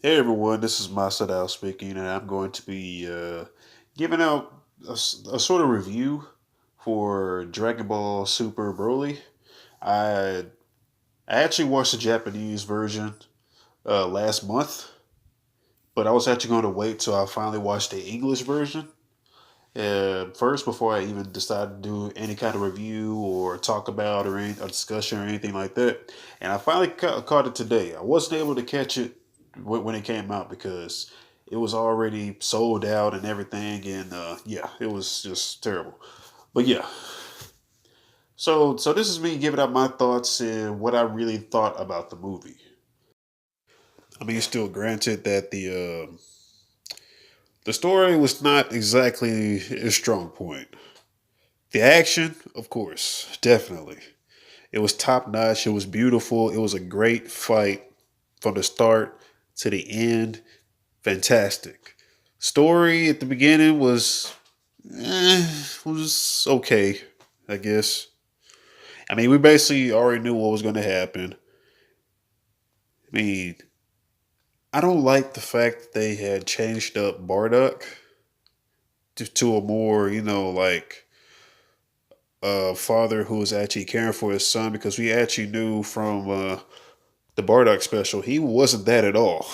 Hey everyone, this is Masadal speaking, and I'm going to be giving out a sort of review for Dragon Ball Super Broly. I I actually watched the Japanese version last month, but I was actually going to wait till I finally watched the English version first before I even decided to do any kind of review or talk about or any a discussion or anything like that. And I finally caught it today. I wasn't able to catch it when it came out because it was already sold out and everything. And yeah, it was just terrible. But yeah, so this is me giving out my thoughts and what I really thought about the movie. I mean, still granted that the story was not exactly a strong point. The action, of course, definitely. It was top notch. It was beautiful. It was a great fight from the start to the end. Fantastic. Story at the beginning was okay, I guess. I mean, we basically already knew what was going to happen. I mean, I don't like the fact that they had changed up Bardock to a more, like father who was actually caring for his son because we actually knew from the Bardock special he wasn't that at all.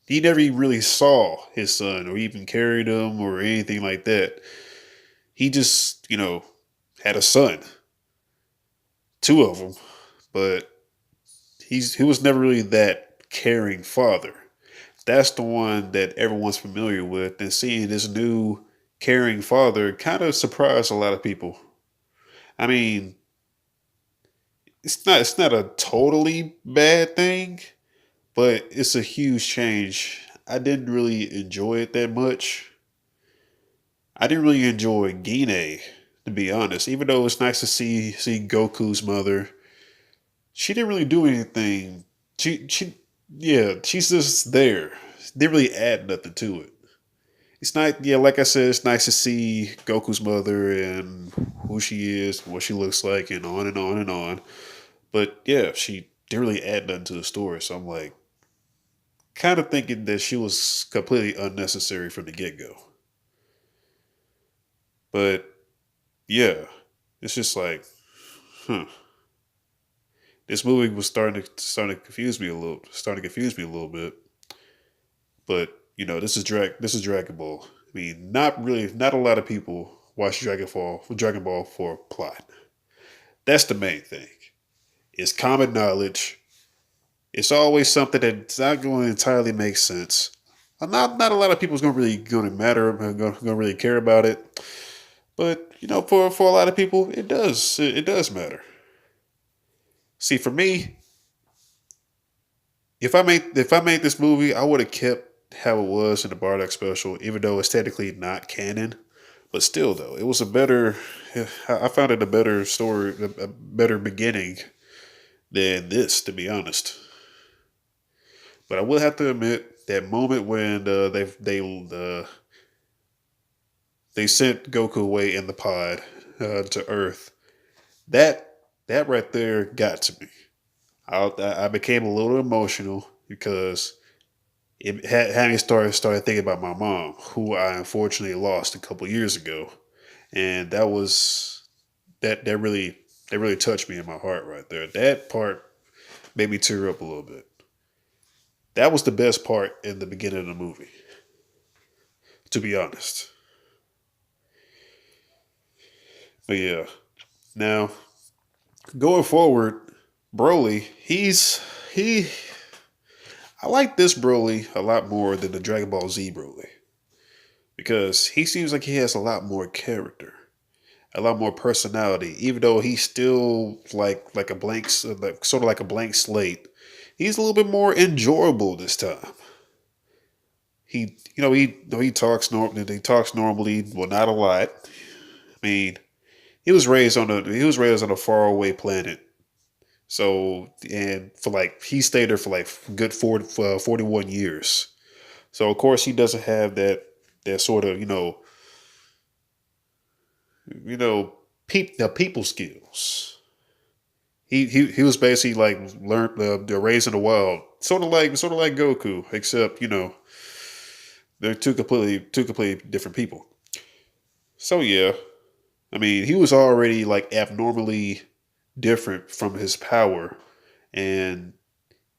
He never even really saw his son or even carried him or anything like that. He just, had a son, two of them, but he was never really that caring father. That's the one that everyone's familiar with, and seeing this new caring father kind of surprised a lot of people. I mean, it's not a totally bad thing, but it's a huge change. I didn't really enjoy it that much. I didn't really enjoy Gine, to be honest. Even though it's nice to see Goku's mother, she didn't really do anything. She yeah, she's just there. Didn't really add nothing to it. It's not yeah, like I said, it's nice to see Goku's mother and who she is, what she looks like, and on and on and on. But yeah, she didn't really add nothing to the story. So I'm like, kind of thinking that she was completely unnecessary from the get go. But yeah, it's just like, huh. This movie was starting to confuse me a little, starting to confuse me a little bit. But this is Dragon Ball. I mean, not a lot of people watch Dragon Ball for plot. That's the main thing. It's common knowledge. It's always something that's not going to entirely make sense. Not a lot of people's going to matter, going to really care about it. But for a lot of people, it does. It does matter. See, for me, if I made this movie, I would have kept how it was in the Bardock special, even though it's technically not canon. But still, though, it was a better. I found it a better story, a better beginning than this, to be honest. But I will have to admit that moment when they sent Goku away in the pod to Earth. That that right there got to me. I became a little emotional because it had me started thinking about my mom, who I unfortunately lost a couple years ago, and that really touched me in my heart right there. That part made me tear up a little bit. That was the best part in the beginning of the movie, to be honest. But yeah, now going forward, Broly, he. I like this Broly a lot more than the Dragon Ball Z Broly because he seems like he has a lot more character, a lot more personality. Even though he's still like a like sort of like a blank slate, he's a little bit more enjoyable this time. He talks normally. He talks normally, well, not a lot. I mean, he was raised on a faraway planet. So and for like he stayed there for like good 41 years. So of course he doesn't have that sort of you know the people skills. He was basically like learned the raised in the wild, sort of like Goku, except they're two completely different people. So yeah, I mean he was already like abnormally different from his power, and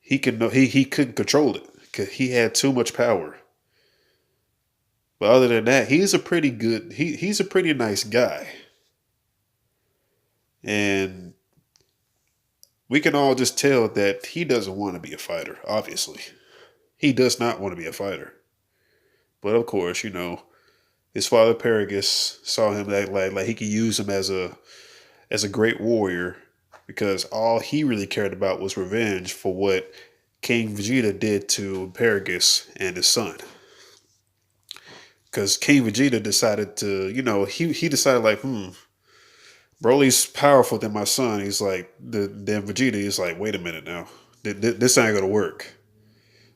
he couldn't control it because he had too much power. But other than that, he's a pretty nice guy, and we can all just tell that he doesn't want to be a fighter. Obviously, he does not want to be a fighter. But of course, his father Paragus saw him like he could use him as a great warrior because all he really cared about was revenge for what King Vegeta did to Paragus and his son. Because King Vegeta decided to, he decided like, Broly's powerful than my son. He's like, then Vegeta is like, wait a minute now, this ain't gonna work.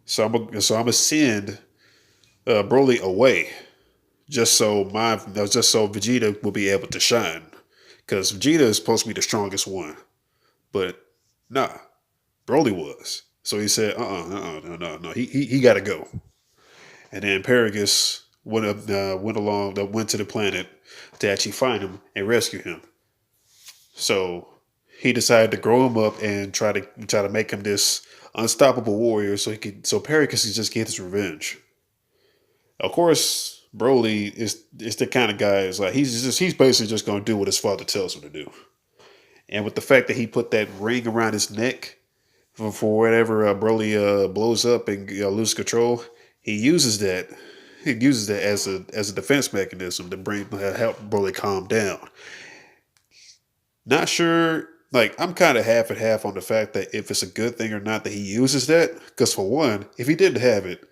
So I'm gonna send Broly away just so Vegeta will be able to shine. Because Vegeta is supposed to be the strongest one, but nah, Broly was. So he said, no, he got to go. And then Paragus went to the planet to actually find him and rescue him. So he decided to grow him up and try to make him this unstoppable warrior, so Paragus could just get his revenge. Of course, Broly is the kind of guy is like he's basically just gonna do what his father tells him to do. And with the fact that he put that ring around his neck for whenever Broly blows up and loses control, he uses that. He uses that as a defense mechanism to help Broly calm down. Not sure. Like I'm kind of half and half on the fact that if it's a good thing or not that he uses that. Because for one, if he didn't have it,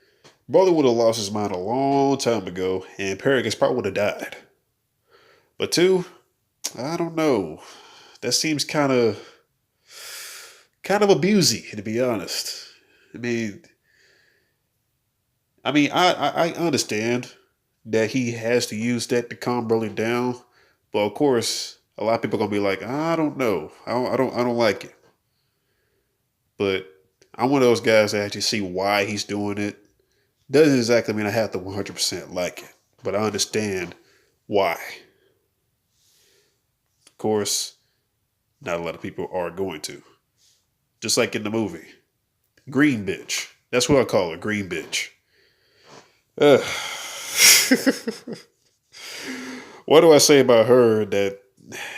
Broly would have lost his mind a long time ago, and Paragus probably would have died. But two, I don't know. That seems kind of abusy, to be honest. I mean, I understand that he has to use that to calm Broly down, but of course, a lot of people are gonna be like, I don't know, I don't like it. But I'm one of those guys that actually see why he's doing it. Doesn't exactly mean I have to 100% like it, but I understand why. Of course, not a lot of people are going to. Just like in the movie, Green Bitch. That's what I call her, Green Bitch. Ugh. What do I say about her that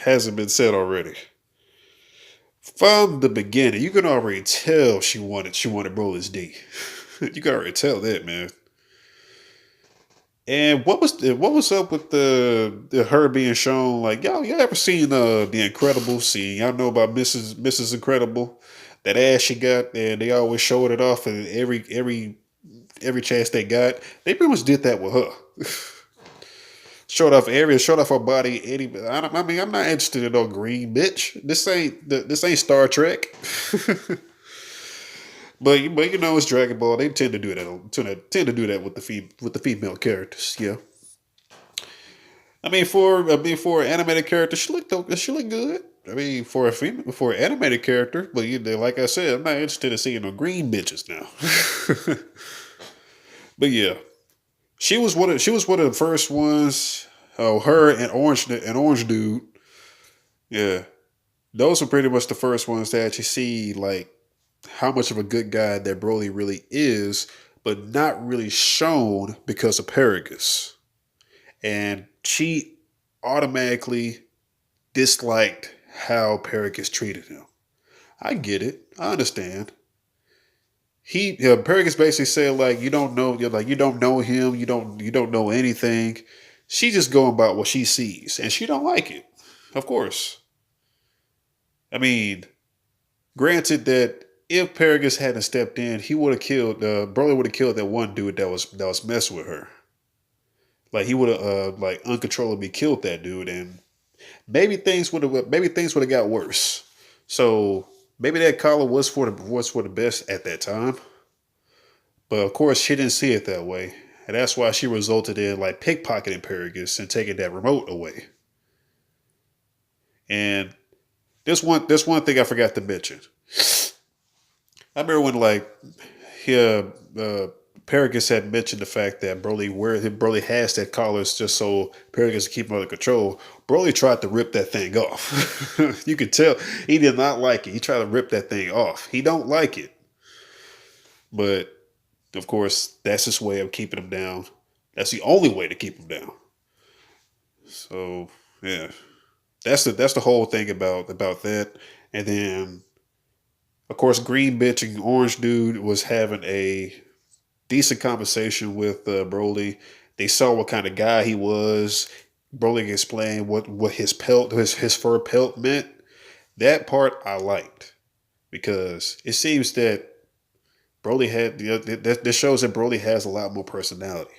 hasn't been said already? From the beginning, you can already tell she wanted Broly's D. You can already tell that, man. And what was up with the her being shown like y'all ever seen the Incredible scene? Y'all know about Mrs. Incredible, that ass she got, and they always showed it off, and every chance they got, they pretty much did that with her. Showed off her body. I mean, I'm not interested in no green bitch. This ain't Star Trek. But it's Dragon Ball. They tend to do that. Tend to do that with the female characters. Yeah. I mean, for an animated character, she looked good. I mean, for an animated character, but like I said, I'm not interested in seeing no green bitches now. But yeah, she was one of the first ones. Oh, her and Orange Dude. Yeah, those were pretty much the first ones to actually see like how much of a good guy that Broly really is, but not really shown because of Paragus. And she automatically disliked how Paragus treated him. I get it. I understand. Paragus basically said like you don't know him, you don't know anything. She just going about what she sees, and she don't like it. Of course. I mean, granted that if Paragus hadn't stepped in, he would have killed. Broly would have killed that one dude that was messing with her. Like he would have like uncontrollably killed that dude, and maybe things would have got worse. So maybe that collar was for the best at that time. But of course, she didn't see it that way, and that's why she resulted in like pickpocketing Paragus and taking that remote away. And There's one thing I forgot to mention. I remember when like he Paragus had mentioned the fact that Broly has that collars just so Paragus can keep him under control. Broly tried to rip that thing off. You could tell he did not like it. He tried to rip that thing off. He don't like it, but of course that's his way of keeping him down. That's the only way to keep him down. So yeah, that's the whole thing about that. And then of course Green Bitch and Orange Dude was having a decent conversation with Broly. They saw what kind of guy he was. Broly explained what his fur pelt meant. That part I liked because it seems that Broly had this shows that Broly has a lot more personality.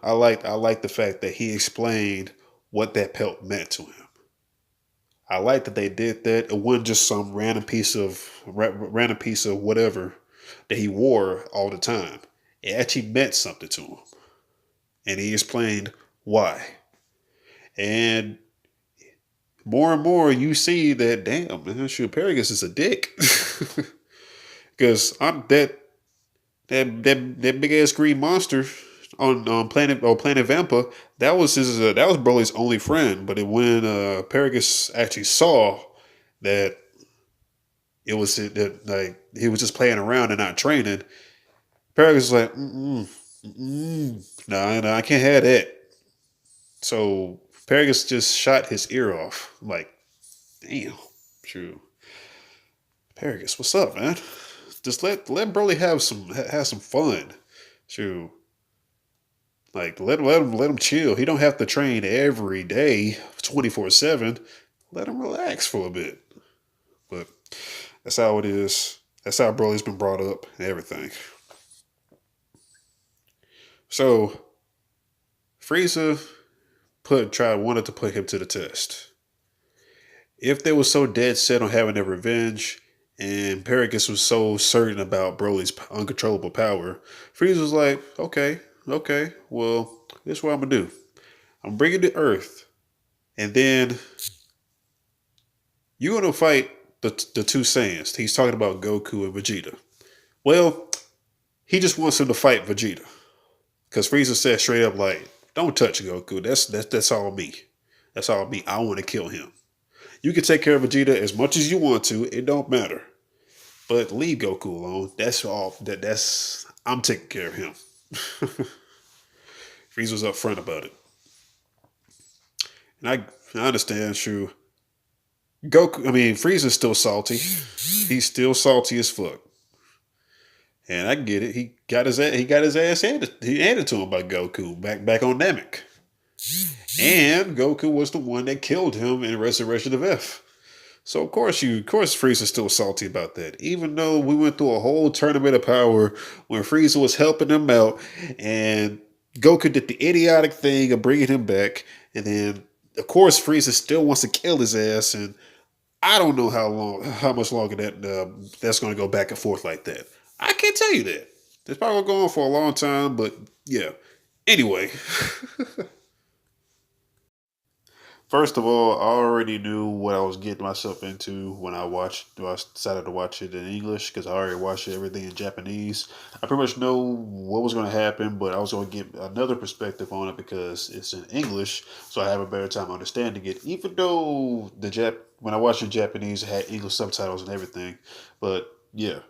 I like the fact that he explained what that pelt meant to him. I like that they did that. It wasn't just some random piece of whatever that he wore all the time. It actually meant something to him, and he explained why. And more, you see that damn man, shoot, Paragus is a dick. Because I'm that big ass green monster on Planet Vampa. That was Broly's only friend. But when Paragus actually saw that that like he was just playing around and not training, Paragus was like, nah, I can't have that. So Paragus just shot his ear off. Like, damn, true. Paragus, what's up, man? Just let Broly have some fun. True. Like let him chill. He don't have to train every day, 24/7. Let him relax for a bit. But that's how it is. That's how Broly's been brought up and everything. So Frieza wanted to put him to the test. If they were so dead set on having their revenge, and Paragus was so certain about Broly's uncontrollable power, Frieza was like, okay, well, this is what I'm gonna do. I'm bringing to Earth, and then you're gonna fight the two Saiyans. He's talking about Goku and Vegeta. Well, he just wants him to fight Vegeta because Frieza said straight up like, "Don't touch Goku. That's all me. That's all me. I want to kill him. You can take care of Vegeta as much as you want to. It don't matter. But leave Goku alone. That's all. That's I'm taking care of him." Frieza was upfront about it, and I understand. True, Goku. I mean, Frieza's still salty. He's still salty as fuck, and I get it. He got his ass handed to him by Goku back on Namek, and Goku was the one that killed him in Resurrection of F. So of course Frieza's still salty about that. Even though we went through a whole tournament of power when Frieza was helping him out, and Goku did the idiotic thing of bringing him back, and then of course Frieza still wants to kill his ass, and I don't know how much longer that's going to go back and forth like that. I can't tell you that. It's probably going to go on for a long time, but yeah. Anyway, first of all, I already knew what I was getting myself into when I decided to watch it in English because I already watched everything in Japanese. I pretty much know what was going to happen, but I was going to get another perspective on it because it's in English, so I have a better time understanding it. Even though when I watched it in Japanese, it had English subtitles and everything, but yeah,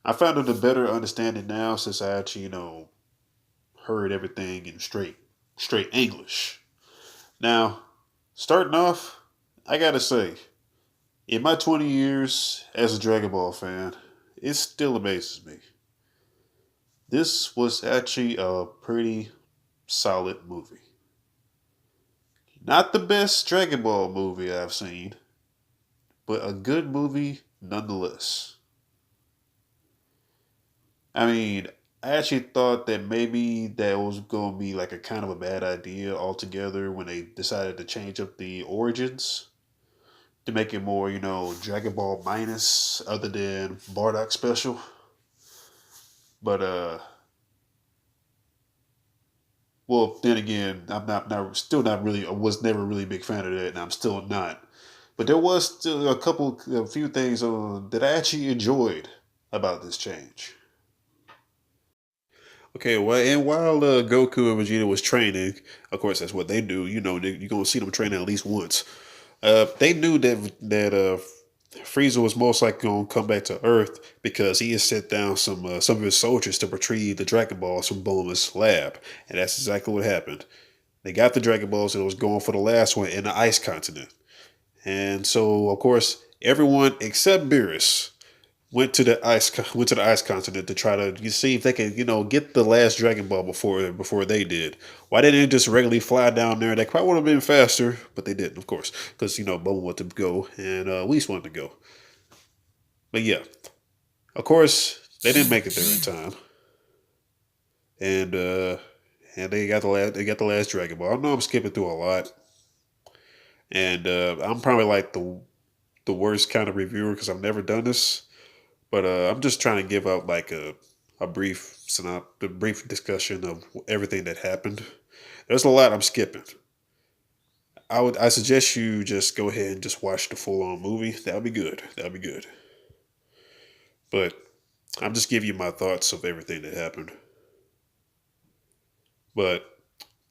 I found it a better understanding now since I actually heard everything in straight English. Now, starting off, I gotta say, in my 20 years as a Dragon Ball fan, it still amazes me. This was actually a pretty solid movie. Not the best Dragon Ball movie I've seen, but a good movie nonetheless. I mean, I actually thought that maybe that was going to be like a kind of a bad idea altogether when they decided to change up the origins to make it more, Dragon Ball minus other than Bardock special. But well, then again, I'm not still not really I was never really a big fan of that, and I'm still not. But there was still a few things that I actually enjoyed about this change. Okay, well, and while Goku and Vegeta was training, of course, that's what they do. You know, you're gonna see them train at least once. They knew that Frieza was most likely gonna come back to Earth because he had sent down some of his soldiers to retrieve the Dragon Balls from Bulma's lab, and that's exactly what happened. They got the Dragon Balls and it was going for the last one in the Ice Continent. And so, of course, everyone except Beerus went to the ice continent to try to see if they could get the last Dragon Ball before they did. Why didn't they just regularly fly down there? They probably would have been faster, but they didn't, of course, because Bubba wanted to go and Whis wanted to go. But yeah, of course they didn't make it there in time, and they got the last Dragon Ball. I know I'm skipping through a lot, and I'm probably like the worst kind of reviewer because I've never done this. But I'm just trying to give out like a brief discussion of everything that happened. There's a lot I'm skipping. I suggest you just go ahead and just watch the full on movie. That'll be good. That'll be good. But I'm just giving you my thoughts of everything that happened. But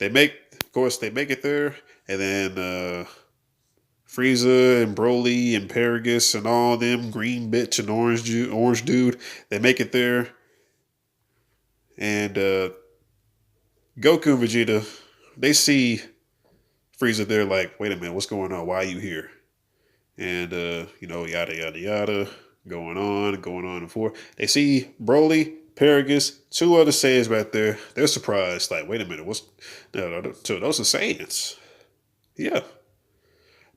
of course, they make it there, and then Frieza and Broly and Paragus and all them green bitch and orange dude, they make it there, and Goku and Vegeta, they see Frieza. They're like, "Wait a minute, what's going on? Why are you here?" And yada yada yada, going on and forth. They see Broly, Paragus, two other Saiyans back there. They're surprised, like, "Wait a minute, what's so those are Saiyans?" Yeah,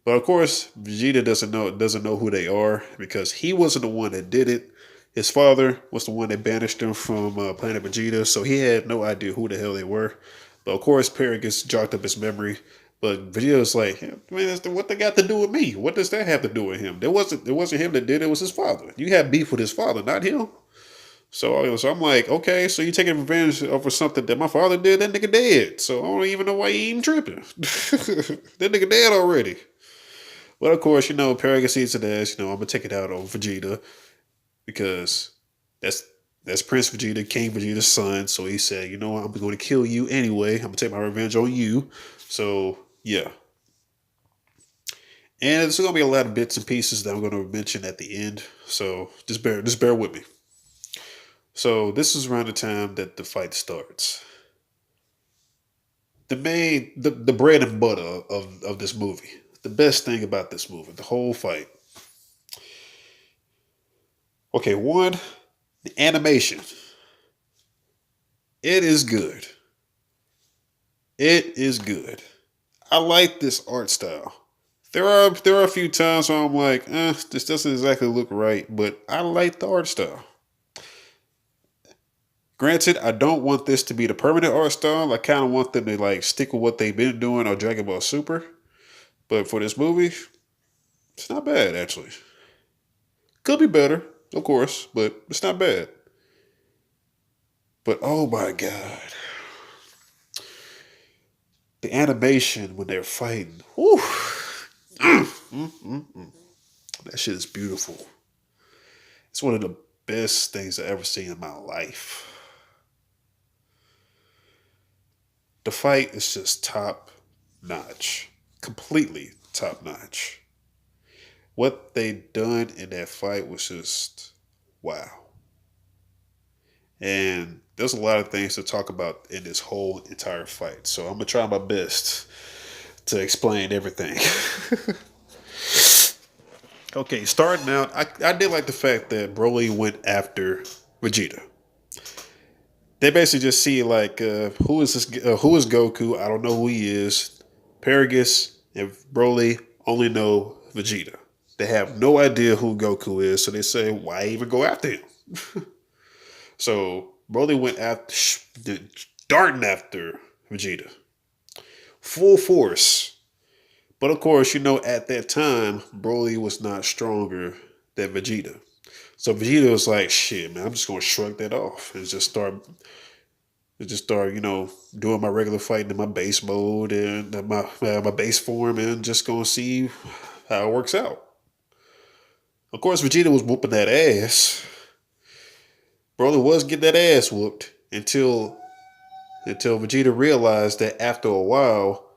but of course, Vegeta doesn't know who they are because he wasn't the one that did it. His father was the one that banished him from Planet Vegeta, so he had no idea who the hell they were. But of course, Paragus jogged up his memory. But Vegeta's like, man, what they got to do with me? What does that have to do with him? It wasn't him that did it. It was his father. You had beef with his father, not him. So I'm like, okay, so you taking revenge over something that my father did? That nigga dead. So I don't even know why you even tripping. That nigga dead already. But of course, Paragon sees to this, I'm gonna take it out on Vegeta because that's Prince Vegeta, King Vegeta's son. So he said, you know what, I'm gonna kill you anyway. I'm gonna take my revenge on you. So yeah. And there's gonna be a lot of bits and pieces that I'm gonna mention at the end. So just bear with me. So this is around the time that the fight starts. The bread and butter of this movie. The best thing about this movie, the whole fight. Okay, one, the animation. It is good. It is good. I like this art style. There are a few times where I'm like, this doesn't exactly look right, but I like the art style. Granted, I don't want this to be the permanent art style. I kind of want them to like stick with what they've been doing on Dragon Ball Super. But for this movie, it's not bad actually. Could be better, of course, but it's not bad. But oh my god, the animation when they're fighting, whew, that shit is beautiful. It's one of the best things I've ever seen in my life. The fight is just top notch, completely top notch. What they done in that fight was just wow. And there's a lot of things to talk about in this whole entire fight. So I'm gonna try my best to explain everything. Okay, starting out, I did like the fact that Broly went after Vegeta. They basically just see like who is this? Who is Goku? I don't know who he is. Paragus and Broly only know Vegeta. They have no idea who Goku is, so they say, why even go after him? So Broly went after, darting after Vegeta, full force. But of course, at that time, Broly was not stronger than Vegeta. So Vegeta was like, shit, man, I'm just gonna shrug that off and just start, doing my regular fighting in my base mode and my base form and just gonna see how it works out. Of course, Vegeta was whooping that ass. Broly was getting that ass whooped until Vegeta realized that after a while,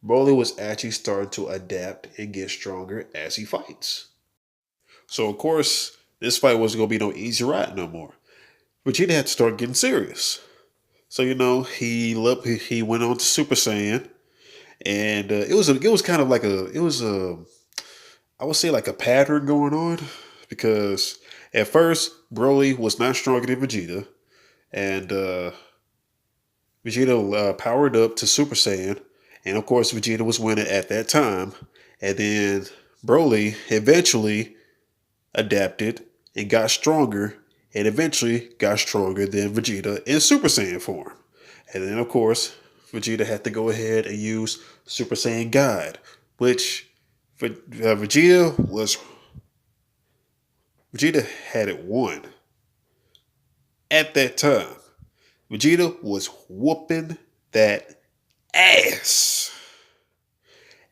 Broly was actually starting to adapt and get stronger as he fights. So of course, this fight wasn't gonna be no easy ride no more. Vegeta had to start getting serious. So he went on to Super Saiyan, and it was kind of like a I would say like a pattern going on because at first Broly was not stronger than Vegeta, and Vegeta powered up to Super Saiyan, and of course Vegeta was winning at that time, and then Broly eventually adapted and got stronger, and eventually got stronger than Vegeta in Super Saiyan form, and then of course Vegeta had to go ahead and use Super Saiyan God, which Vegeta had it won at that time. Vegeta was whooping that ass.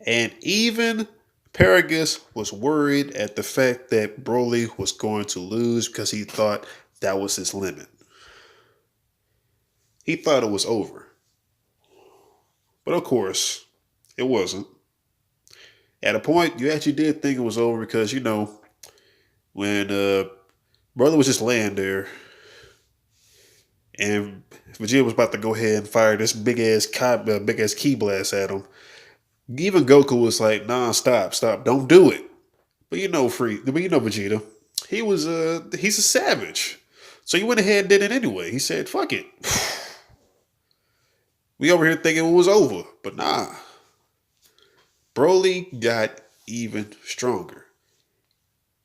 And even Paragus was worried at the fact that Broly was going to lose because he thought that was his limit. He thought it was over. But of course, it wasn't. At a point, you actually did think it was over because, when Brother was just laying there and Vegeta was about to go ahead and fire this big ass key blast at him. Even Goku was like, "Nah, stop, don't do it." But Vegeta, he's a savage, so he went ahead and did it anyway. He said, "Fuck it." We over here thinking it was over, but nah. Broly got even stronger,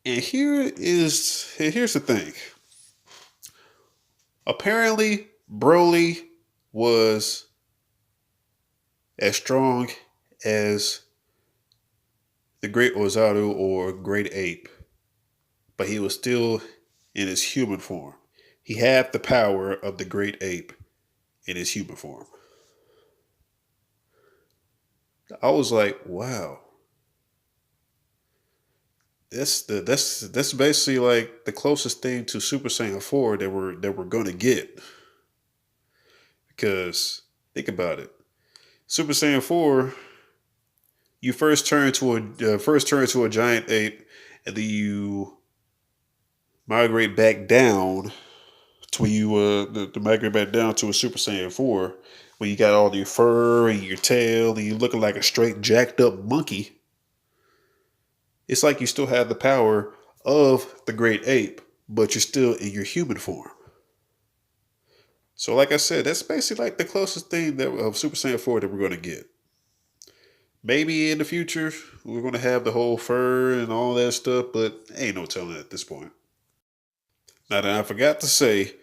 and here's the thing. Apparently, Broly was as strong as the Great Ozaru or Great Ape, but he was still in his human form. He had the power of the Great Ape in his human form. I was like, wow. That's basically like the closest thing to Super Saiyan 4 that we're gonna get. Because think about it. Super Saiyan 4, you first turn to a giant ape, and then you migrate back down to migrate back down to a Super Saiyan 4, where you got all your fur and your tail, and you looking like a straight jacked up monkey. It's like you still have the power of the great ape, but you're still in your human form. So, like I said, that's basically like the closest thing that of Super Saiyan 4 that we're going to get. Maybe in the future we're going to have the whole fur and all that stuff, but ain't no telling at this point. Now, then I forgot to say,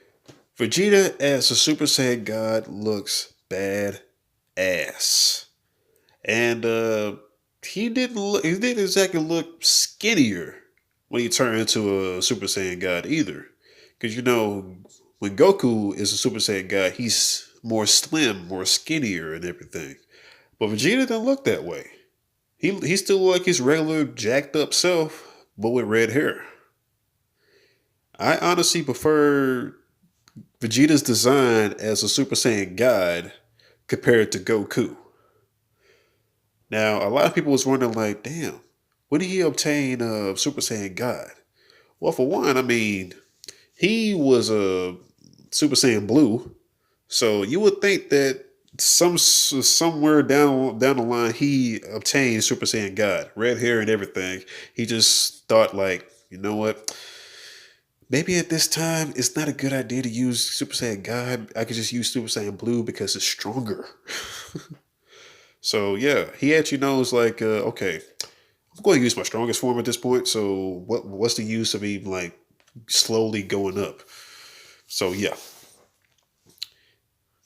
Vegeta as a Super Saiyan God looks bad ass, and he didn't exactly look skinnier when he turned into a Super Saiyan God either, because when Goku is a Super Saiyan God, he's more slim, more skinnier, and everything. But Vegeta didn't look that way. He still looked like his regular jacked up self, but with red hair. I honestly prefer Vegeta's design as a Super Saiyan God compared to Goku. Now, a lot of people was wondering, like, damn, when did he obtain Super Saiyan God? Well, for one, I mean, he was a Super Saiyan Blue, so you would think that somewhere down the line he obtained Super Saiyan God, red hair and everything. He just thought, like, you know what? Maybe at this time it's not a good idea to use Super Saiyan God. I could just use Super Saiyan Blue because it's stronger. So yeah, he actually knows, like, okay, I'm going to use my strongest form at this point. So what's the use of me like slowly going up? So yeah,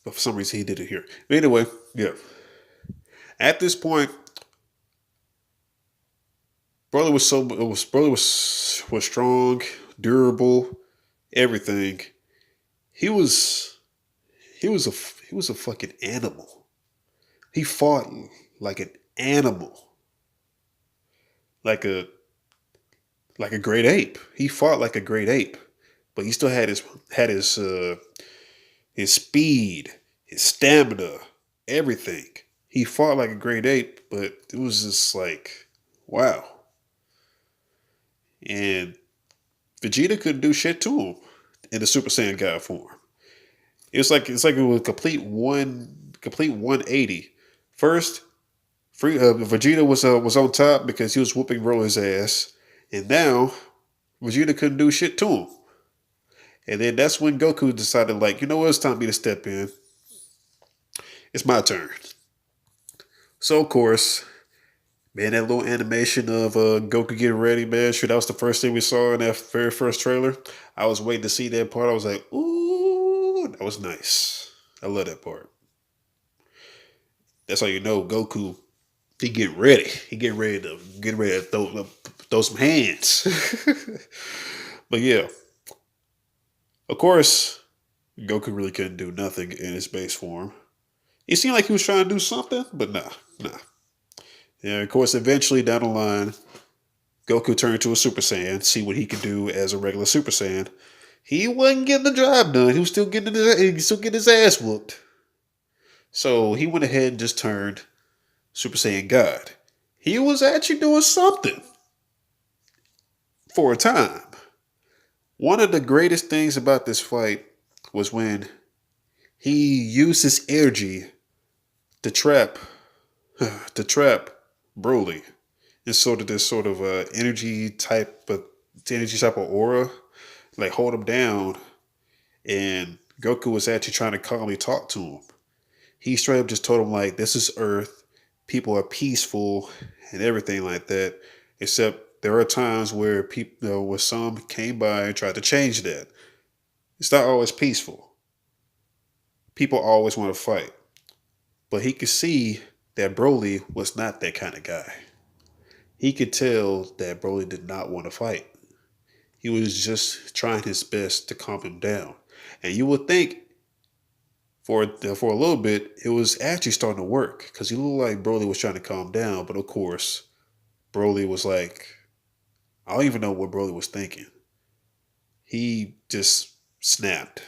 but for some reason he did it here. But anyway, yeah. At this point, brother was strong, durable, everything. He was he was a he was a fucking animal. He fought like an animal. like a like a great ape. He fought like a great ape, but he still had his speed, his stamina, everything. He fought like a great ape, but it was just like wow. And Vegeta couldn't do shit to him in the Super Saiyan God form. It's like it was complete 180. First, Vegeta was on top because he was whooping Broly's ass, and now Vegeta couldn't do shit to him. And then that's when Goku decided, like, you know what, it's time for me to step in. It's my turn. So of course, man, that little animation of Goku getting ready, man, sure, that was the first thing we saw in that very first trailer. I was waiting to see that part. I was like, ooh, that was nice. I love that part. That's how you know Goku. He getting ready. He getting ready to throw some hands. But yeah, of course, Goku really couldn't do nothing in his base form. It seemed like he was trying to do something, but nah. Yeah, of course, eventually down the line, Goku turned to a Super Saiyan, see what he could do as a regular Super Saiyan. He wasn't getting the job done. He was still getting his ass whooped. So he went ahead and just turned Super Saiyan God. He was actually doing something for a time. One of the greatest things about this fight was when he used his energy to trap to trap Broly in this sort of energy type of aura, like hold him down. And Goku was actually trying to calmly talk to him. He straight up just told him like, "This is Earth. People are peaceful and everything like that. Except there are times where people, where some came by and tried to change that. It's not always peaceful. People always want to fight." But he could see that Broly was not that kind of guy. He could tell that Broly did not want to fight. He was just trying his best to calm him down. And you would think for a little bit it was actually starting to work because he looked like Broly was trying to calm down. But of course, Broly was like, I don't even know what Broly was thinking. He just snapped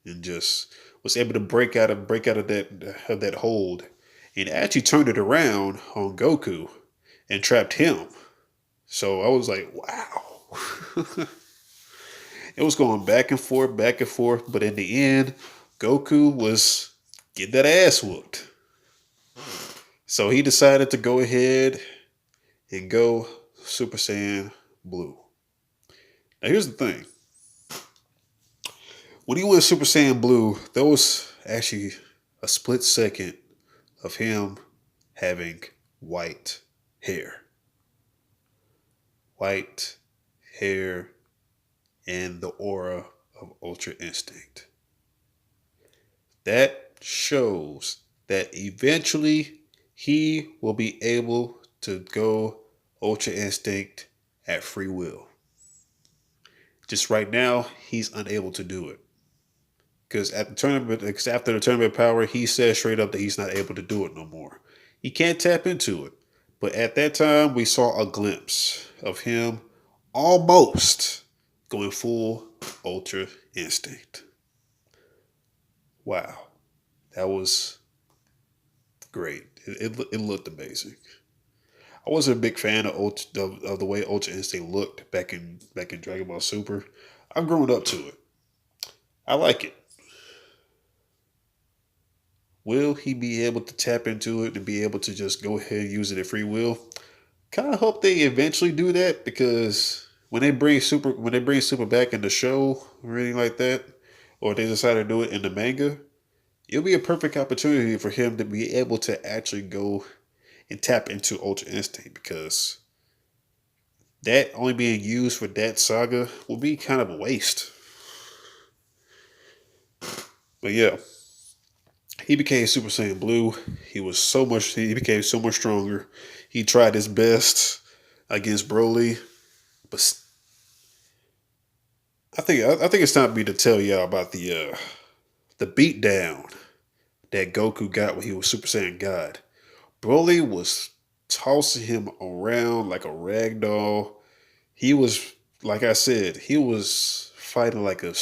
and just was able to break out of that hold and actually turned it around on Goku and trapped him. So I was like, wow. It was going back and forth, but in the end, Goku was getting that ass whooped. So he decided to go ahead and go Super Saiyan Blue. Now here's the thing. When he went Super Saiyan Blue, there was actually a split second of him having white hair. White hair and the aura of Ultra Instinct. That shows that eventually he will be able to go Ultra Instinct at free will. Just right now, he's unable to do it. Because after the tournament power, he says straight up that he's not able to do it no more. He can't tap into it. But at that time, we saw a glimpse of him almost going full Ultra Instinct. Wow, that was great. It looked amazing. I wasn't a big fan of the way Ultra Instinct looked back in Dragon Ball Super. I've grown up to it. I like it. Will he be able to tap into it and be able to just go ahead and use it at free will? Kind of hope they eventually do that because when they bring Super back in the show or anything like that, or they decide to do it in the manga, it'll be a perfect opportunity for him to be able to actually go and tap into Ultra Instinct because that only being used for that saga will be kind of a waste. But yeah, he became Super Saiyan Blue. He became so much stronger. He tried his best against Broly, but I think it's time for me to tell y'all about the beatdown that Goku got when he was Super Saiyan God. Broly was tossing him around like a rag doll. He was, like I said, he was fighting like a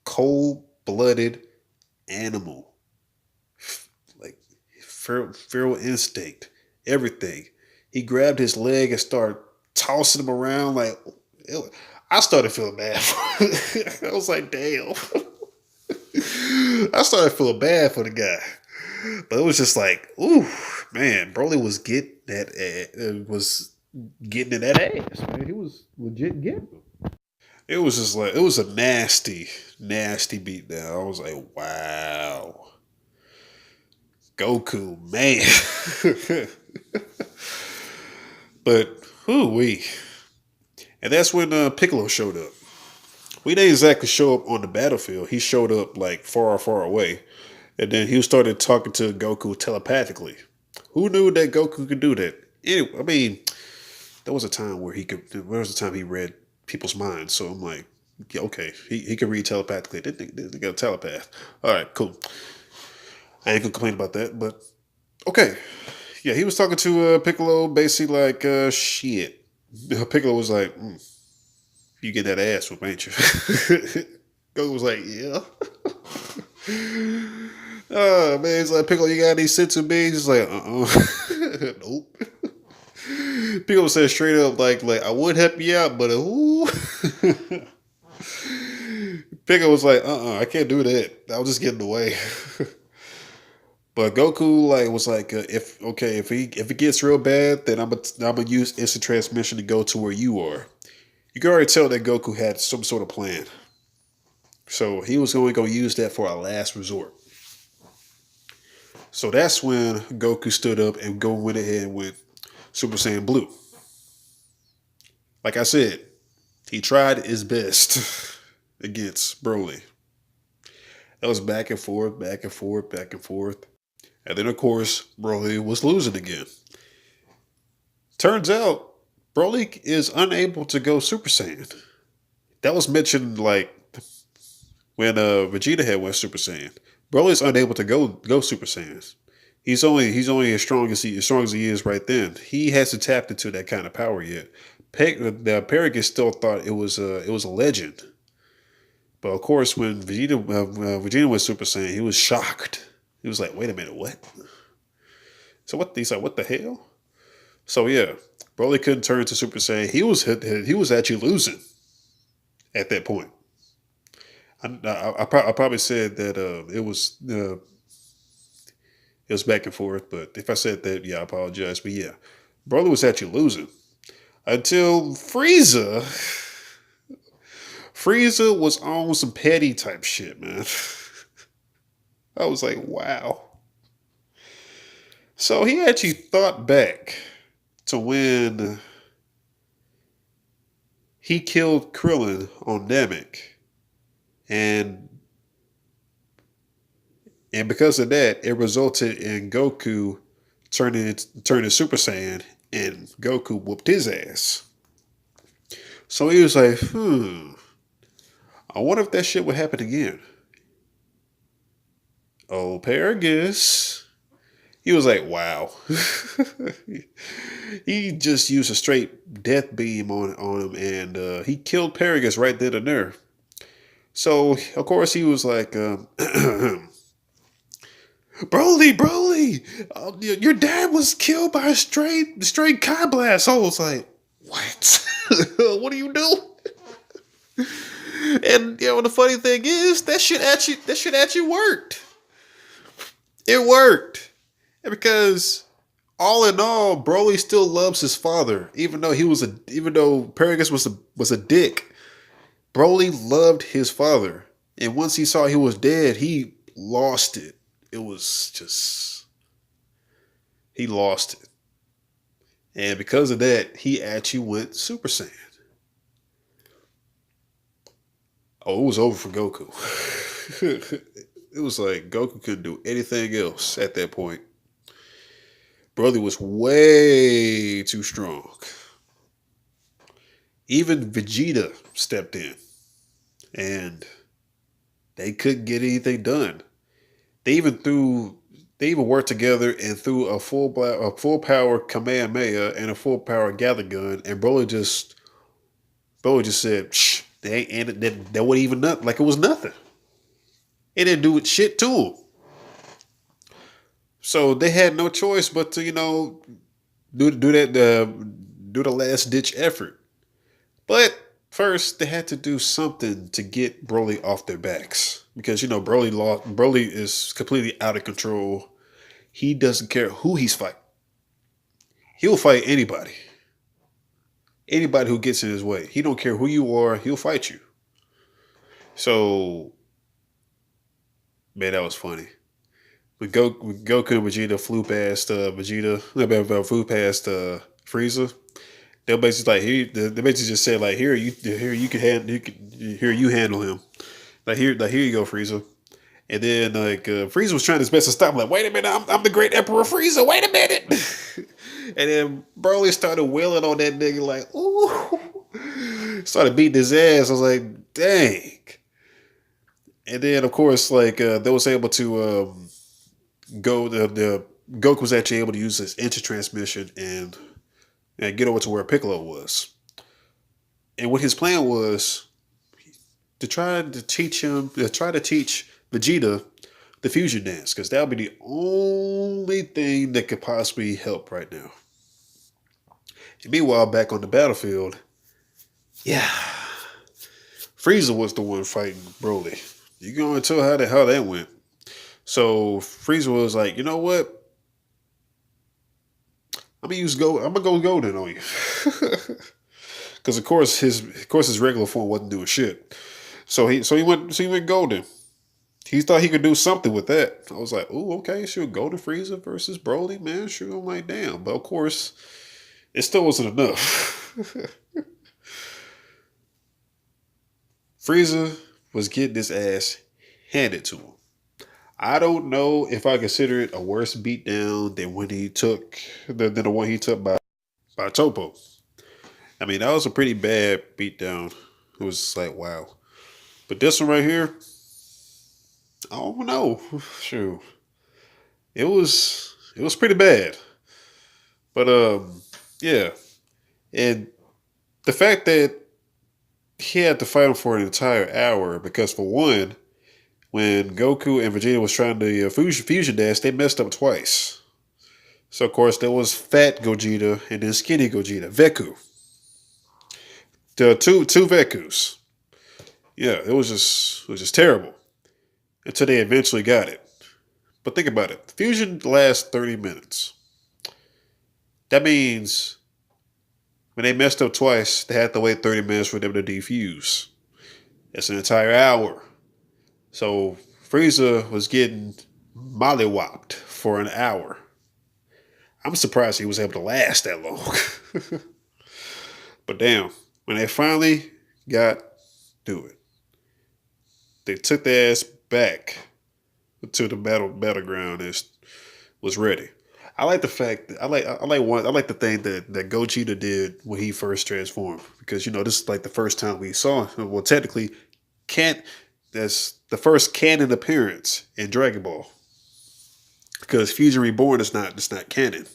cold blooded animal, like feral instinct, everything. He grabbed his leg and started tossing him around like. I started feeling bad. I was like, damn. I started feeling bad for the guy, but it was just like, ooh, man, Broly was getting that was getting in that ass, man. He was legit getting them. It was just like it was a nasty, nasty beatdown. I was like, wow, Goku, man. But whoo wee, and that's when Piccolo showed up. We didn't exactly show up on the battlefield. He showed up like far, far away. And then he started talking to Goku telepathically. Who knew that Goku could do that? Anyway, I mean, there was a time where he could. There was a time he read people's minds. So I'm like, yeah, okay, he could read telepathically. They got a telepath. All right, cool. I ain't gonna complain about that. But okay, yeah, he was talking to Piccolo, basically like, shit. Piccolo was like, you get that ass whoop, ain't you? Goku was like, yeah. Oh man, he's like, Piccolo, you got any sensu beans? He's like, nope. Piccolo said straight up, like I would help you out, but ooh. Piccolo was like, I can't do that. I was just getting away. But Goku like was like, if it gets real bad, then I'm gonna use instant transmission to go to where you are. You can already tell that Goku had some sort of plan. So he was going to go use that for a last resort. So that's when Goku stood up and went ahead and went Super Saiyan Blue. Like I said, he tried his best against Broly. That was back and forth, back and forth, back and forth. And then, of course, Broly was losing again. Turns out, Broly is unable to go Super Saiyan. That was mentioned like when Vegeta had went Super Saiyan. Broly's unable to go Super Saiyan. He's only as strong as he is right then. He hasn't tapped into that kind of power yet. The Paragus still thought it was a legend, but of course when Vegeta went Super Saiyan, he was shocked. He was like, "Wait a minute, what?" So what? He's like, "What the hell?" So yeah, Broly couldn't turn to Super Saiyan. He was actually losing at that point. I probably said that it was back and forth, but if I said that, yeah, I apologize. But yeah, Broly was actually losing until Frieza. Frieza was on some petty type shit, man. I was like, wow. So he actually thought back to when he killed Krillin on Namek, and because of that, it resulted in Goku turning Super Saiyan, and Goku whooped his ass. So he was like, I wonder if that shit would happen again. Oh, Paragus. He was like, wow. He just used a straight death beam on him, and he killed Paragus right then and there. So, of course, he was like, Broly, your dad was killed by a straight Kai blast. So I was like, what? What do you do? And the funny thing is, that shit actually worked. It worked because all in all, Broly still loves his father, even though Paragus was a dick. Broly loved his father, and once he saw he was dead, he lost it. It was just he lost it, and because of that, he actually went Super Saiyan. Oh, it was over for Goku. It was like Goku couldn't do anything else at that point. Broly was way too strong. Even Vegeta stepped in, and they couldn't get anything done. They even threw They even worked together and threw a full power Kamehameha and a full power Gather Gun, and Broly just said, Shh, they ain't and that wasn't even nothing. Like it was nothing. It didn't do shit to him. So they had no choice but to do that do the last ditch effort. But first, they had to do something to get Broly off their backs because Broly is completely out of control. He doesn't care who he's fighting. He'll fight anybody. Anybody who gets in his way. He don't care who you are. He'll fight you. So, man, that was funny. When Goku and Vegeta flew past flew past Frieza. They basically they basically just said like here you can handle here you handle him. Like here you go, Frieza. And then Frieza was trying his best to stop him. Like, wait a minute, I'm the great Emperor Frieza. Wait a minute. And then Broly started wailing on that nigga like, ooh. Started beating his ass. I was like, dang. And then of course they was able to go the Goku was actually able to use his inter transmission and get over to where Piccolo was. And what his plan was to try to teach Vegeta the fusion dance, because that would be the only thing that could possibly help right now. And meanwhile, back on the battlefield, yeah, Frieza was the one fighting Broly. You gonna tell how that went? So Frieza was like, you know what? I'm gonna go golden on you, because of course his regular form wasn't doing shit. So he went golden. He thought he could do something with that. I was like, ooh, okay, sure, Golden Frieza versus Broly, man, sure. I'm like, damn. But of course, it still wasn't enough. Frieza was getting his ass handed to him. I don't know if I consider it a worse beatdown than than the one he took by Topo. I mean, that was a pretty bad beatdown. It was like, wow. But this one right here, I don't know. Shoot. It was pretty bad. But yeah. And the fact that he had to fight him for an entire hour, because for one, when Goku and Vegeta was trying to fusion dance, they messed up twice. So of course there was fat Gogeta and then skinny Gogeta, Veku. The two Vekus. Yeah, it was just terrible until they eventually got it. But think about it. Fusion lasts 30 minutes. That means when they messed up twice, they had to wait 30 minutes for them to defuse. That's an entire hour. So Frieza was getting mollywopped for an hour. I'm surprised he was able to last that long. But damn, when they finally got to it, they took their ass back to the battleground and was ready. I like the fact that I like the thing that Gogeta did when he first transformed, because this is like the first time we saw him. Well, technically, can't that's the first canon appearance in Dragon Ball, because Fusion Reborn is not it's not canon.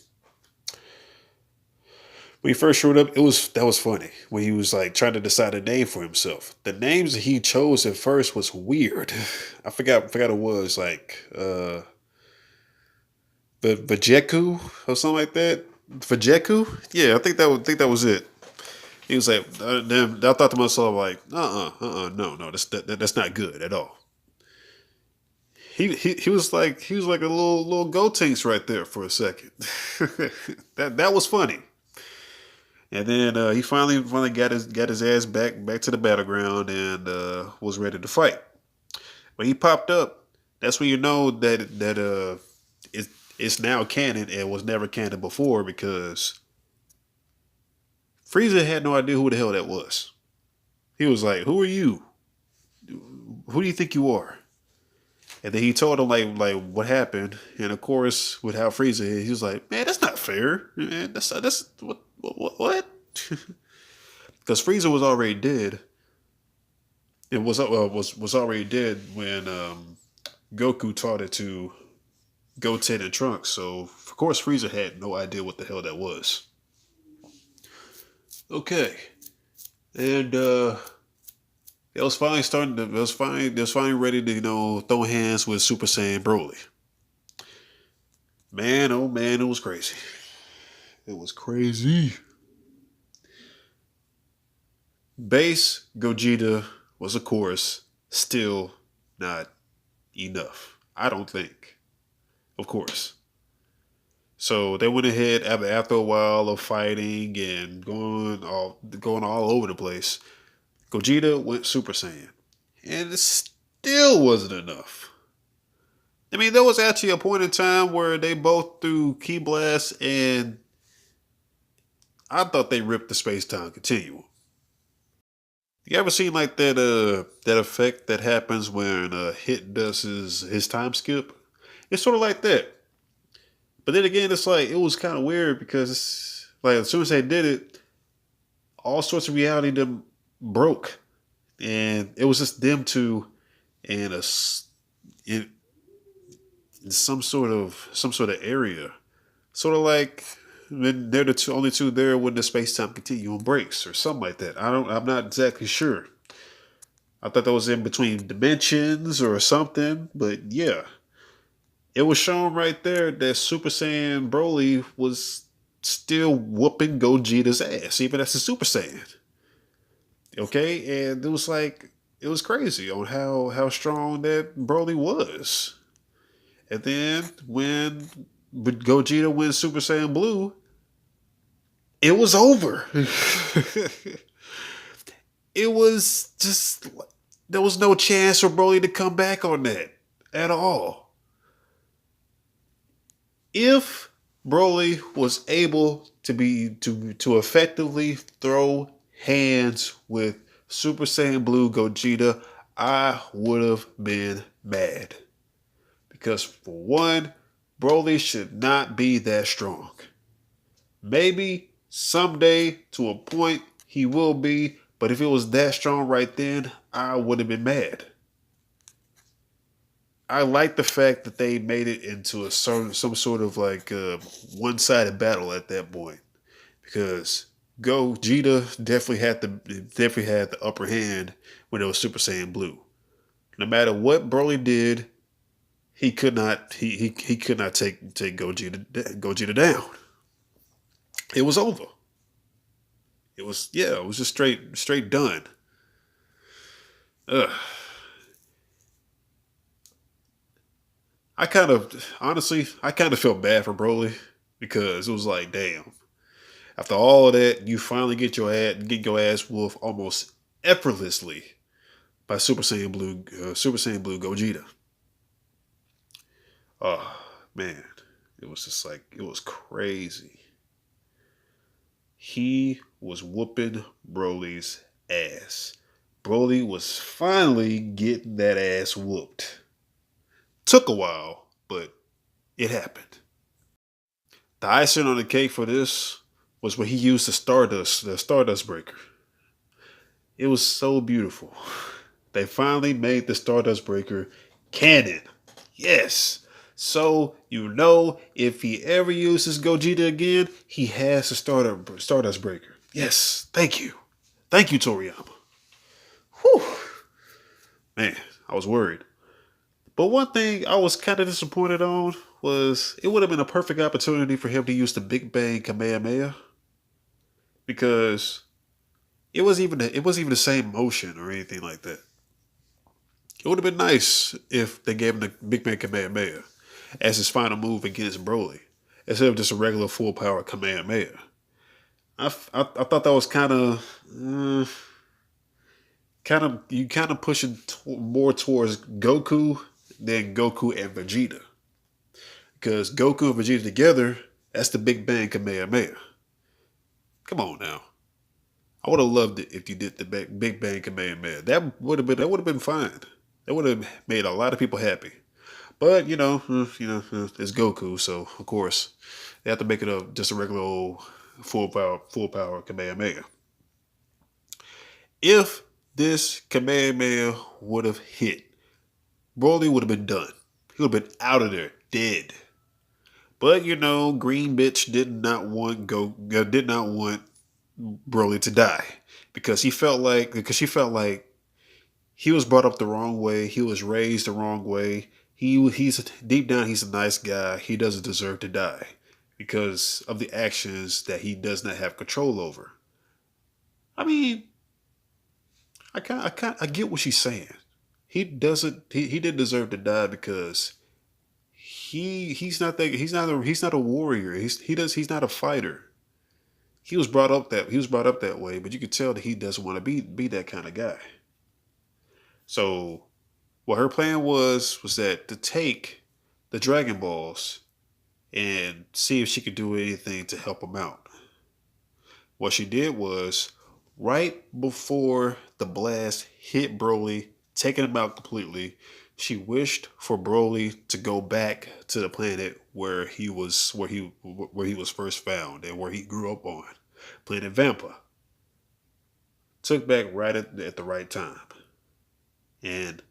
When he first showed up, that was funny when he was like trying to decide a name for himself. The names that he chose at first was weird. I forgot it was like Vajeku or something like that. Vajeku? Yeah, think that was it. He was like, then I thought to myself like, no, that's not good at all. He was like a little Gotenks right there for a second. That was funny. And then he finally got his ass back to the battleground and was ready to fight. When he popped up, that's when you know it's now canon and was never canon before, because Frieza had no idea who the hell that was. He was like, "Who are you? Who do you think you are?" And then he told him like what happened, and of course with how Frieza is, he was like, "Man, that's not fair. Man, that's what?" Because Frieza was already dead. It was already dead when Goku taught it to Goten and Trunks. So of course Frieza had no idea what the hell that was. Okay, and it was finally ready to throw hands with Super Saiyan Broly. Man, oh man, it was crazy. It was crazy. Base Gogeta was, of course, still not enough. I don't think. Of course. So they went ahead after a while of fighting and going all over the place. Gogeta went Super Saiyan, and it still wasn't enough. I mean, there was actually a point in time where they both threw Key Blast, and I thought they ripped the space time continuum. You ever seen like that effect that happens when a hit does his time skip? It's sort of like that. But then again, it's like it was kind of weird because like as soon as they did it, all sorts of reality them broke, and it was just them two in in, in some sort of area, sort of like when they're the only two there when the space time continuum breaks or something like that. I'm not exactly sure. I thought that was in between dimensions or something, but yeah, it was shown right there that Super Saiyan Broly was still whooping Gogeta's ass, even as a Super Saiyan. Okay, and it was crazy on how strong that Broly was. And then when Gogeta went Super Saiyan Blue, it was over. It was just there was no chance for Broly to come back on that at all. If Broly was able to effectively throw hands with Super Saiyan Blue Gogeta, I would have been mad. Because for one, Broly should not be that strong. Maybe someday to a point he will be, but if it was that strong right then, I would have been mad. I like the fact that they made it into some sort of like one-sided battle at that point because Gogeta definitely had the upper hand when it was Super Saiyan Blue. No matter what Broly did, he could not take Gogeta down. It was over. It was just straight done. Ugh. I kind of felt bad for Broly because it was like, damn. After all of that, you finally get your ass whooped almost effortlessly by Super Saiyan Blue Gogeta. Oh man, it was just like it was crazy. He was whooping Broly's ass. Broly was finally getting that ass whooped. Took a while, but it happened. The icing on the cake for this was when he used the Stardust Breaker. It was so beautiful. They finally made the Stardust Breaker canon. Yes. So if he ever uses Gogeta again, he has the Stardust Breaker. Yes. Thank you, Toriyama. Whew. Man, I was worried. But one thing I was kind of disappointed on was it would have been a perfect opportunity for him to use the Big Bang Kamehameha because it wasn't even the same motion or anything like that. It would have been nice if they gave him the Big Bang Kamehameha as his final move against Broly instead of just a regular full power Kamehameha. I thought that was kind of pushing more towards Goku than Goku and Vegeta. Because Goku and Vegeta together, that's the Big Bang Kamehameha. Come on now. I would have loved it if you did the Big Bang Kamehameha. That would have been fine. That would have made a lot of people happy. But it's Goku, so of course they have to make it just a regular old full power Kamehameha. If this Kamehameha would have hit, Broly would have been done. He would have been out of there, dead. But Green Bitch did not want Broly to die because she felt like he was brought up the wrong way. He was raised the wrong way. He's deep down he's a nice guy. He doesn't deserve to die because of the actions that he does not have control over. I mean, I get what she's saying. He didn't deserve to die because he's not a warrior. He's not a fighter. He was brought up that way, but you could tell that he doesn't want to be that kind of guy. So what her plan was that to take the Dragon Balls and see if she could do anything to help him out. What she did was right before the blast hit Broly, taking him out completely, she wished for Broly to go back to the planet where he was first found and where he grew up on, Planet Vampa. Took back right at the right time, and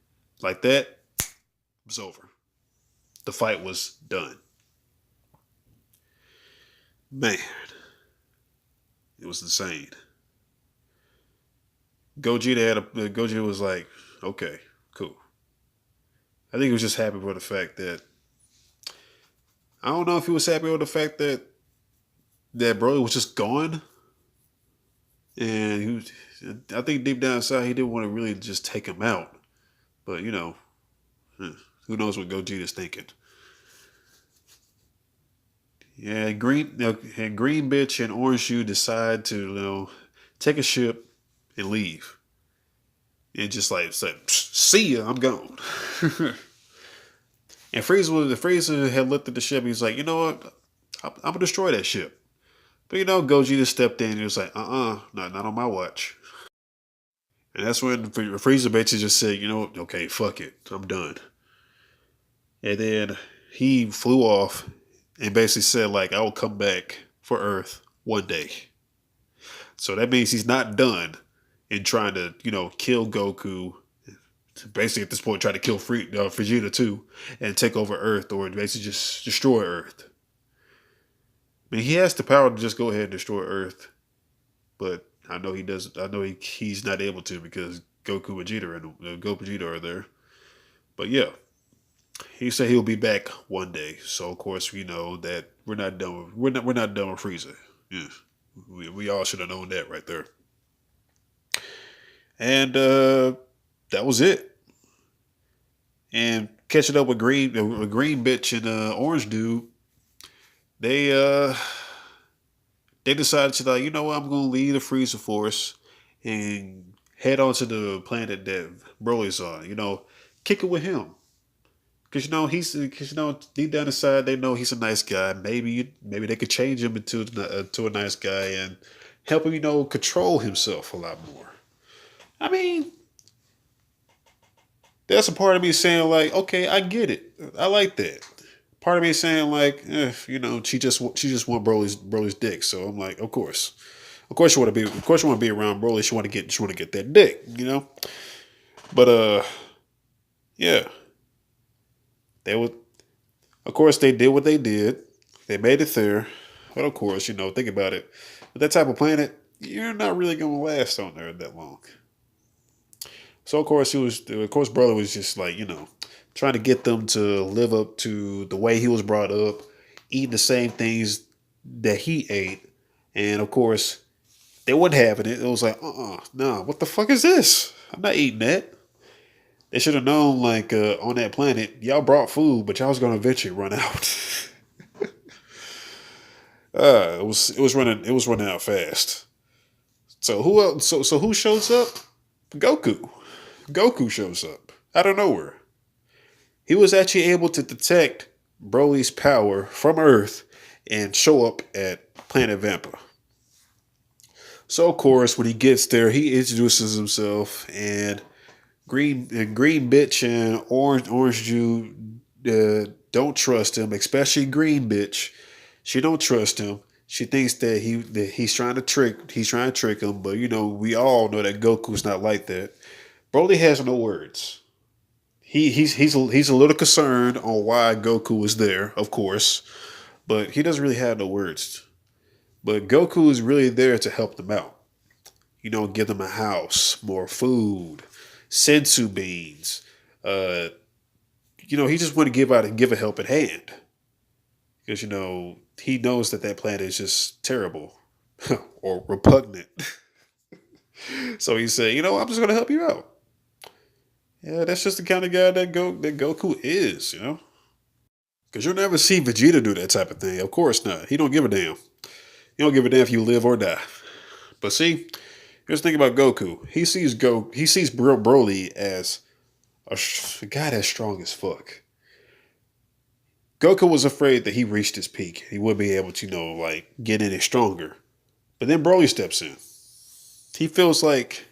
like that, it was over. The fight was done. Man, it was insane. Gogeta was like, okay, cool. I think he was just happy for the fact that I don't know if he was happy with the fact that Broly was just gone, and I think deep down inside he didn't want to really just take him out, but who knows what Gogeta's thinking? Yeah, Green Bitch and Orange Shoe decide to take a ship and leave, and just like say, "See ya, I'm gone." And Frieza had looked at the ship. He was like, "You know what? I'm gonna destroy that ship." But Gogeta stepped in and he was like, not on my watch. And that's when Frieza basically just said, okay, fuck it, I'm done. And then he flew off and basically said, like, I will come back for Earth one day. So that means he's not done in trying to, kill Goku. Basically, at this point, try to kill Vegeta too and take over Earth, or basically just destroy Earth. I mean, he has the power to just go ahead and destroy Earth, but I know he doesn't. I know he's not able to because Goku Vegeta are there. But yeah, he said he'll be back one day. So of course we know that we're not done. We're not done with Frieza. Yeah, we all should have known that right there. And that was it. And catching up with Green Bitch and Orange Dude, they uh they decided to like, what, I'm gonna leave the Frieza Force and head on to the planet that Broly's on. Kick it with him. Cause deep down inside they know he's a nice guy. Maybe they could change him to a nice guy and help him control himself a lot more. I mean, that's a part of me saying like, okay, I get it. I like that. Part of me saying like, she just want Broly's dick. So I'm like, of course you want to be around Broly. She want to get that dick. But yeah, they would. Of course, they did what they did. They made it there. But of course, think about it. With that type of planet, you're not really going to last on there that long. So of course, brother was just like, trying to get them to live up to the way he was brought up, eating the same things that he ate, and of course, they weren't having it. It was like, nah, what the fuck is this? I'm not eating that. They should have known, like, on that planet, y'all brought food, but y'all was gonna eventually run out. It was running out fast. So who else? So who shows up? Goku. Goku shows up out of nowhere. He was actually able to detect Broly's power from Earth and show up at Planet Vampa. So of course, when he gets there, he introduces himself, and Green Bitch and Orange Jew don't trust him, especially Green Bitch. She don't trust him. She thinks he's trying to trick him, but we all know that Goku's not like that. Broly has no words. he's a little concerned on why Goku is there, of course, but he doesn't really have no words. But Goku is really there to help them out. You know, give them a house, more food, sensu beans. Uh, he just want to give out and give a helping hand because he knows that that planet is just terrible or repugnant. So he said, I'm just gonna help you out. Yeah, that's just the kind of guy that Goku is. Because you'll never see Vegeta do that type of thing. Of course not. He don't give a damn. He don't give a damn if you live or die. But see, here's the thing about Goku. He sees Broly as a guy that's strong as fuck. Goku was afraid that he reached his peak. He wouldn't be able to, like get any stronger. But then Broly steps in. He feels like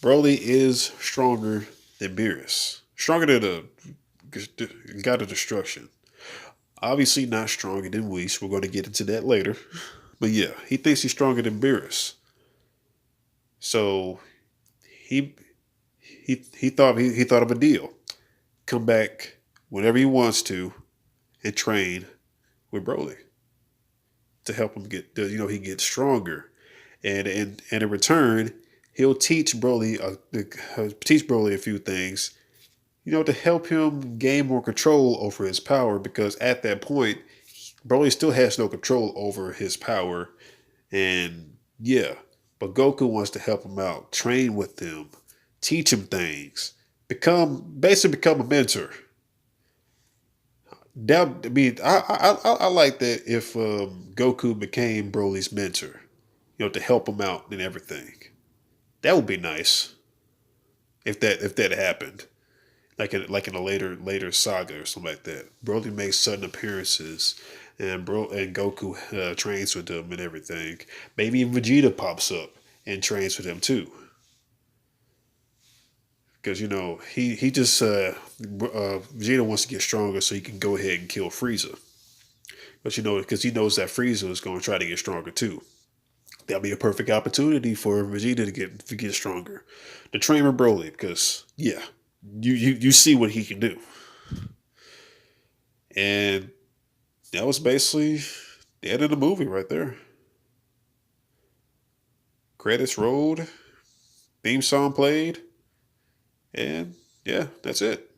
Broly is stronger than Beerus. Stronger than the God of Destruction. Obviously not stronger than Whis. We're going to get into that later. But yeah, he thinks he's stronger than Beerus. So he he thought of a deal. Come back whenever he wants to and train with Broly to help him he gets stronger. And in return, he'll teach Broly a few things, to help him gain more control over his power. Because at that point, Broly still has no control over his power, and yeah, but Goku wants to help him out, train with him, teach him things, become a mentor. That I mean, I like that if Goku became Broly's mentor, to help him out and everything. That would be nice if that happened, like in a later saga or something like that. Broly makes sudden appearances, and Goku trains with him and everything. Maybe even Vegeta pops up and trains with him too, because he just Vegeta wants to get stronger so he can go ahead and kill Frieza. But because he knows that Frieza is going to try to get stronger too. That'll be a perfect opportunity for Vegeta to get stronger, to train with Broly. Because yeah, you see what he can do, and that was basically the end of the movie right there. Credits rolled, theme song played, and yeah, that's it.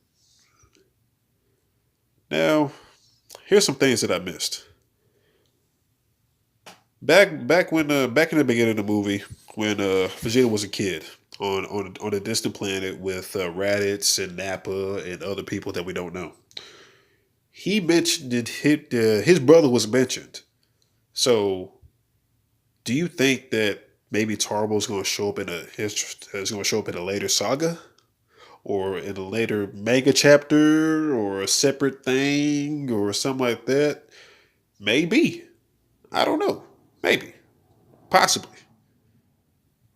Now, here's some things that I missed. Back in the beginning of the movie, when Vegeta was a kid on a distant planet with Raditz and Nappa and other people that we don't know, he mentioned that his brother was mentioned. So, do you think that maybe Tarbo is going to show up is going to show up in a later saga, or in a later mega chapter, or a separate thing, or something like that? Maybe. I don't know. Maybe. Possibly.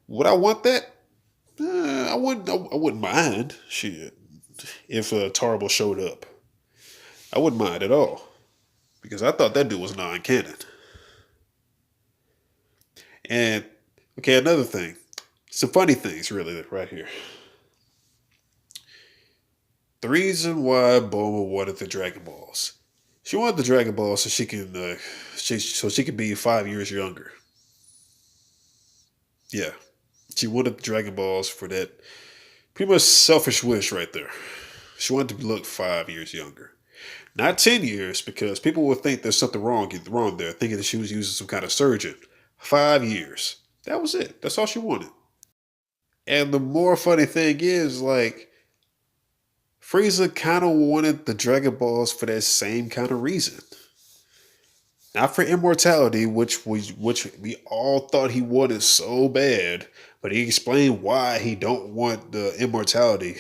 Would I want that? I wouldn't. I wouldn't mind. Shit, if Tarble showed up, I wouldn't mind at all because I thought that dude was non-canon. And okay, another thing, some funny things really right here. The reason why Bulma wanted the Dragon Balls, she wanted the Dragon Balls so she could be 5 years younger. Yeah, she wanted the Dragon Balls for that pretty much selfish wish right there. She wanted to look 5 years younger. Not 10 years, because people will think there's something wrong there, thinking that she was using some kind of surgeon. 5 years. That was it. That's all she wanted. And the more funny thing is, like, Frieza kind of wanted the Dragon Balls for that same kind of reason. Not for immortality, which we all thought he wanted so bad, but he explained why he don't want the immortality.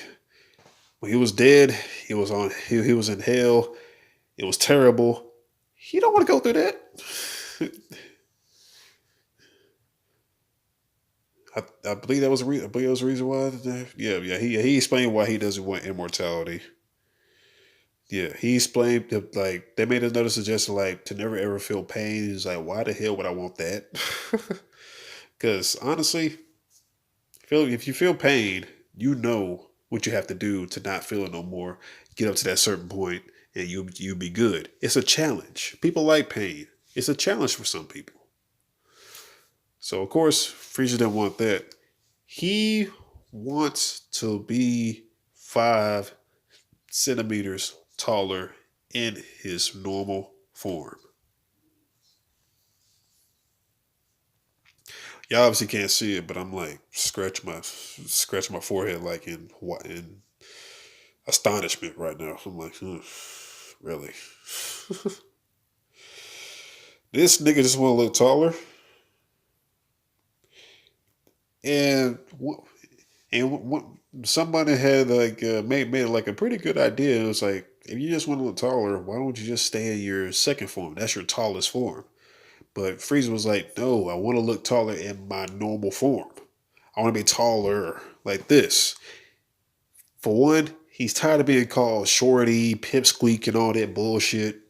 When he was dead, he was in hell. It was terrible. He don't want to go through that. I believe that was I believe that was the reason why. Yeah. He explained why he doesn't want immortality. Yeah, he explained that, like, they made another suggestion, like, to never ever feel pain. He's like, why the hell would I want that? Because honestly, if you feel pain, you know what you have to do to not feel it no more. Get up to that certain point, and you be good. It's a challenge. People like pain. It's a challenge for some people. So of course, Frieza didn't want that. He wants to be 5 centimeters taller in his normal form. Y'all obviously can't see it, but I'm like scratch my forehead like in astonishment right now. I'm like, really? This nigga just want to look taller, and somebody had like made like a pretty good idea. It was like, if you just want to look taller, why don't you just stay in your second form? That's your tallest form. But Frieza was like, no, I want to look taller in my normal form. I want to be taller like this. For one, he's tired of being called shorty, pipsqueak, and all that bullshit.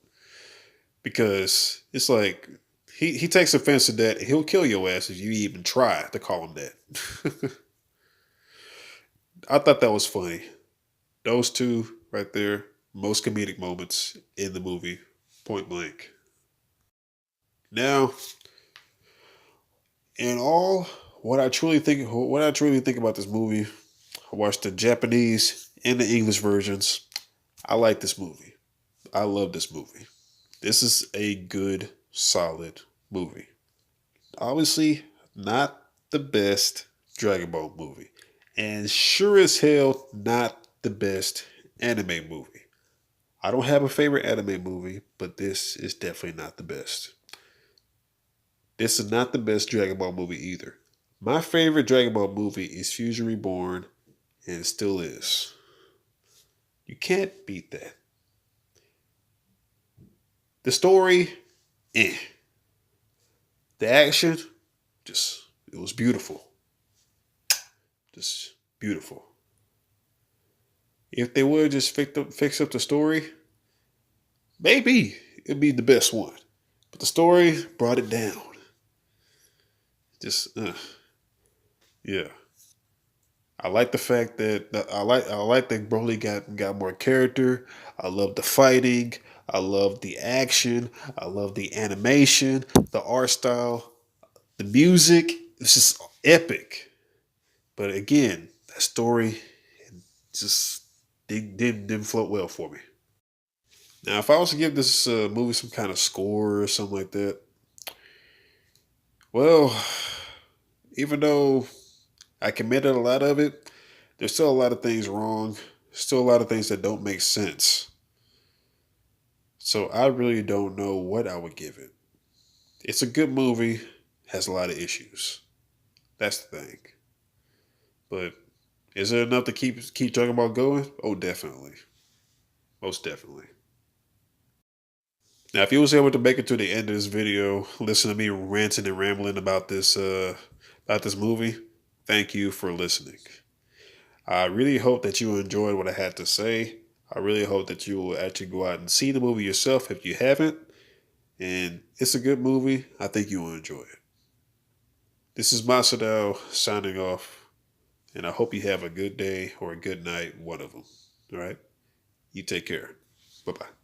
Because it's like he takes offense to that. He'll kill your ass if you even try to call him that. I thought that was funny. Those two right there, most comedic moments in the movie, point blank. Now, in all, what I truly think about this movie, I watched the Japanese and the English versions. I like this movie. I love this movie. This is a good, solid movie. Obviously, not the best Dragon Ball movie. And sure as hell, not the best anime movie. I don't have a favorite anime movie, but this is definitely not the best. This is not the best Dragon Ball movie either. My favorite Dragon Ball movie is Fusion Reborn, and it still is. You can't beat that. The story, eh. The action, just, it was beautiful. Just beautiful. If they would just fix up the story, maybe it'd be the best one. But the story brought it down. Just, yeah. I like the fact I like that Broly got more character. I love the fighting. I love the action. I love the animation, the art style, the music. It's just epic. But again, that story just didn't float well for me. Now, if I was to give this movie some kind of score or something like that, well, even though I committed a lot of it, there's still a lot of things wrong. Still a lot of things that don't make sense. So I really don't know what I would give it. It's a good movie, has a lot of issues. That's the thing. But is it enough to keep talking about going? Oh, definitely. Most definitely. Now, if you was able to make it to the end of this video, listen to me ranting and rambling about this movie, thank you for listening. I really hope that you enjoyed what I had to say. I really hope that you will actually go out and see the movie yourself if you haven't. And it's a good movie. I think you will enjoy it. This is Masadao signing off. And I hope you have a good day or a good night, one of them. All right? You take care. Bye-bye.